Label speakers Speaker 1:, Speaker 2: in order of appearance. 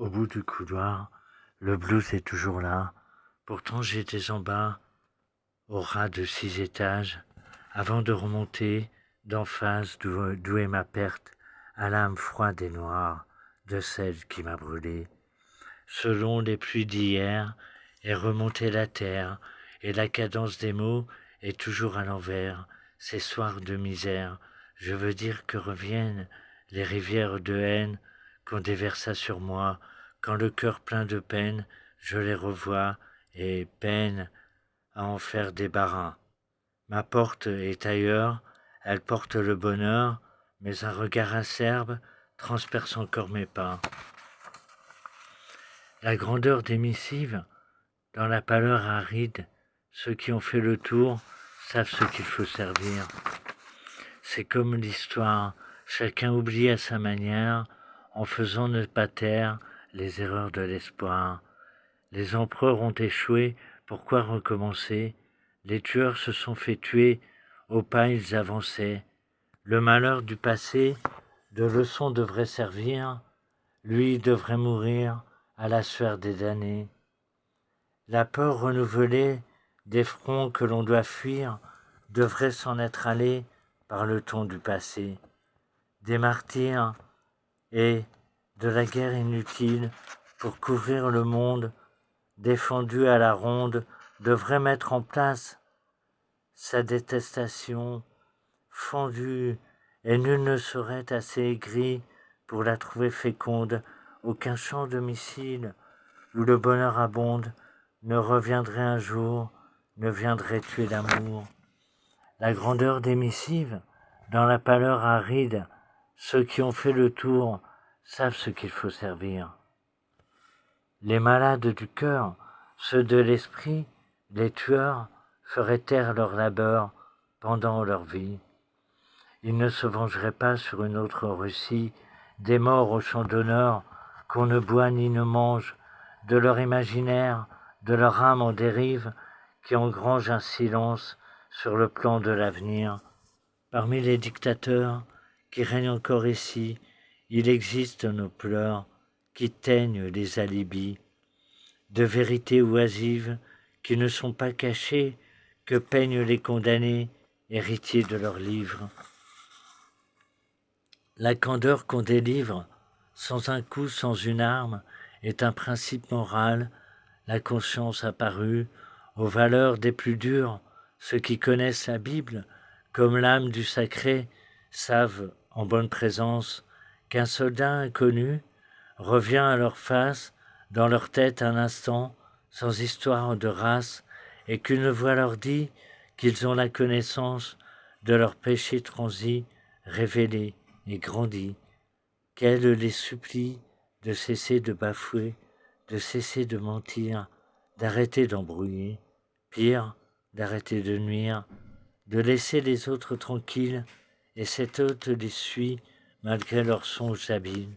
Speaker 1: Au bout du couloir, le blues est toujours là. Pourtant j'étais en bas, au ras de 6 étages, avant de remonter d'en face d'où est ma perte, à l'âme froide et noire de celle qui m'a brûlé. Selon les pluies d'hier, est remontée la terre, et la cadence des mots est toujours à l'envers. Ces soirs de misère, je veux dire que reviennent les rivières de haine qu'on déversa sur moi, quand le cœur plein de peine, je les revois et peine à en faire des barins. Ma porte est ailleurs, elle porte le bonheur, mais un regard acerbe transperce encore mes pas. La grandeur des missives, dans la pâleur aride, ceux qui ont fait le tour savent ce qu'il faut servir. C'est comme l'histoire, chacun oublie à sa manière, en faisant ne pas taire les erreurs de l'espoir. Les empereurs ont échoué, pourquoi recommencer? Les tueurs se sont fait tuer, au pas ils avançaient. Le malheur du passé, de leçon devrait servir, lui devrait mourir à la sueur des damnés. La peur renouvelée des fronts que l'on doit fuir devrait s'en être allée par le ton du passé. Des martyrs et de la guerre inutile pour couvrir le monde défendu à la ronde devrait mettre en place sa détestation fondue, et nul ne serait assez aigri pour la trouver féconde. Aucun champ de missiles où le bonheur abonde ne reviendrait un jour, ne viendrait tuer l'amour. La grandeur des missives, dans la pâleur aride, ceux qui ont fait le tour savent ce qu'il faut servir. Les malades du cœur, ceux de l'esprit, les tueurs, feraient taire leur labeur pendant leur vie. Ils ne se vengeraient pas sur une autre Russie des morts au champ d'honneur qu'on ne boit ni ne mange, de leur imaginaire, de leur âme en dérive, qui engrange un silence sur le plan de l'avenir. Parmi les dictateurs qui règnent encore ici, il existe nos pleurs qui teignent les alibis, de vérités oisives qui ne sont pas cachées, que peignent les condamnés, héritiers de leurs livres. La candeur qu'on délivre, sans un coup, sans une arme, est un principe moral. La conscience apparue aux valeurs des plus durs, ceux qui connaissent la Bible, comme l'âme du sacré, savent, en bonne présence, qu'un soldat inconnu revient à leur face, dans leur tête un instant, sans histoire de race, et qu'une voix leur dit qu'ils ont la connaissance de leurs péchés transis, révélés et grandis, qu'elle les supplie de cesser de bafouer, de cesser de mentir, d'arrêter d'embrouiller, pire, d'arrêter de nuire, de laisser les autres tranquilles, et cet hôte les suit malgré leurs songes habiles.